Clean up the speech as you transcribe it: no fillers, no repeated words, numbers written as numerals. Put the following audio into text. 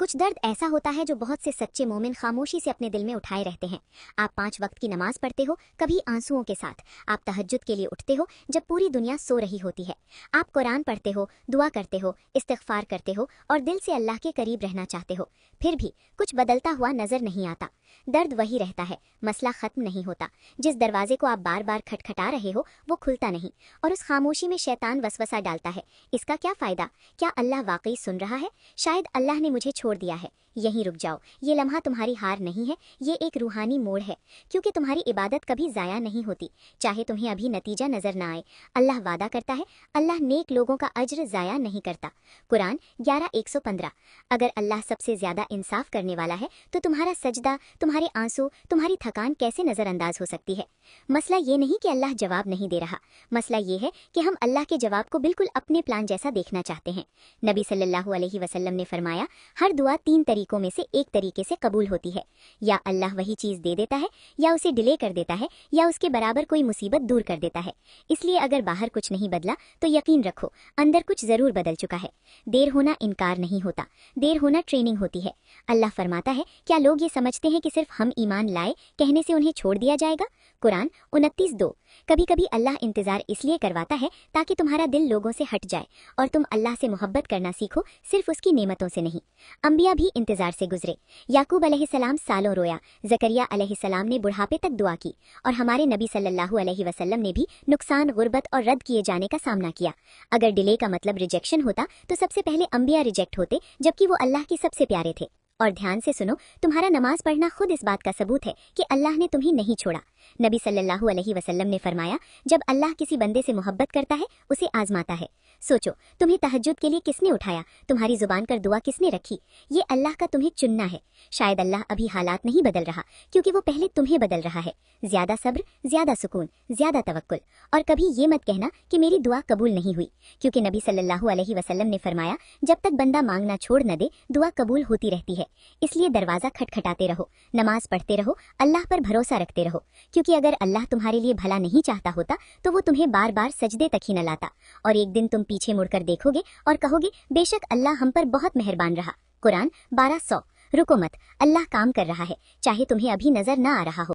कुछ दर्द ऐसा होता है जो बहुत से सच्चे मोमिन खामोशी से अपने दिल में उठाए रहते हैं। आप 5 वक्त की नमाज पढ़ते हो, कभी आंसुओं के साथ। आप तहज्जुद के लिए उठते हो जब पूरी दुनिया सो रही होती है। आप कुरान पढ़ते हो, दुआ करते हो, इस्तिग़फ़ार करते हो और दिल से अल्लाह के करीब रहना चाहते हो। फिर भी कुछ बदलता हुआ नजर नहीं आता। दर्द वही रहता है, मसला खत्म नहीं होता। जिस दरवाजे को आप बार बार खटखटा रहे हो वो खुलता नहीं और उस खामोशी में शैतान वसवसा डालता है। इसका क्या फायदा? क्या अल्लाह वाकई सुन रहा है? शायद अल्लाह ने मुझे छोड़ दिया है। यहीं रुक जाओ, ये लम्हा तुम्हारी हार नहीं है, ये एक रूहानी मोड़ है, क्योंकि तुम्हारी इबादत कभी ज़ाया नहीं होती, चाहे तुम्हें अभी नतीजा नजर ना आए। अल्लाह वादा करता है, अल्लाह नेक लोगों का अज्र ज़ाया नहीं करता। कुरान 11:115। अगर अल्लाह सबसे ज़्यादा इंसाफ करने वाला है तो तुम्हारा सजदा, तुम्हारे आंसू, तुम्हारी थकान कैसे नज़रअंदाज हो सकती है? मसला ये नहीं कि अल्लाह जवाब नहीं दे रहा, मसला ये है कि हम अल्लाह के जवाब को बिल्कुल अपने प्लान जैसा देखना चाहते हैं। नबी सल्लल्लाहु अलैहि वसल्लम ने फरमाया, हर दुआ 3 तरीकों में से एक तरीके से कबूल होती है। या अल्लाह वही चीज़ दे देता है, या उसे डिले कर देता है, या उसके बराबर कोई मुसीबत दूर कर देता है। इसलिए अगर बाहर कुछ नहीं बदला तो यकीन रखो अंदर कुछ ज़रूर बदल चुका है। देर होना इनकार नहीं होता, देर होना ट्रेनिंग होती है। अल्लाह फरमाता है, क्या लोग ये समझते हैं कि सिर्फ हम ईमान लाए कहने से उन्हें छोड़ दिया जाएगा? कुरान 29:2। कभी कभी अल्लाह इंतजार इसलिए करवाता है ताकि तुम्हारा दिल लोगों से हट जाए और तुम अल्लाह से मोहब्बत करना सीखो, सिर्फ उसकी नेमतों से नहीं। अंबिया भी इंतजार से गुजरे। याकूब अलैहिस्सलाम सालों रोया, जकरिया अलैहिस्सलाम ने बुढ़ापे तक दुआ की और हमारे नबी सल्लल्लाहु अलैहि वसल्लम ने भी नुकसान, गुर्बत और रद्द किए जाने का सामना किया। अगर डिले का मतलब रिजेक्शन होता तो सबसे पहले अंबिया रिजेक्ट होते, जबकि वो अल्लाह के सबसे प्यारे थे। और ध्यान से सुनो, तुम्हारा नमाज पढ़ना खुद इस बात का सबूत है कि अल्लाह ने तुम्हें नहीं छोड़ा। नबी सल्लल्लाहु अलैहि वसल्लम ने फरमाया, जब अल्लाह किसी बंदे से मोहब्बत करता है उसे आजमाता है। सोचो, तुम्हें तहज्जुद के लिए किसने उठाया? तुम्हारी जुबान पर दुआ किसने रखी? ये अल्लाह का तुम्हें चुनना है। शायद अल्लाह अभी हालात नहीं बदल रहा, क्योंकि वो पहले तुम्हें बदल रहा है। ज्यादा सब्र, ज्यादा सुकून, ज्यादा तवक्कुल। और कभी ये मत कहना कि मेरी दुआ कबूल नहीं हुई, क्योंकि नबी सल्लल्लाहु अलैहि वसल्लम ने फरमाया, जब तक बंदा मांगना छोड़ न दे दुआ कबूल होती रहती है। इसलिए दरवाजा खटखटाते रहो, नमाज पढ़ते रहो, अल्लाह पर भरोसा रखते रहो, क्योंकि अगर अल्लाह तुम्हारे लिए भला नहीं चाहता होता तो वो तुम्हें बार बार सजदे तक ही न लाता। और एक दिन तुम पीछे मुड़कर देखोगे और कहोगे, बेशक अल्लाह हम पर बहुत मेहरबान रहा। कुरान 12:100। रुको मत, अल्लाह काम कर रहा है, चाहे तुम्हें अभी नजर न आ रहा हो।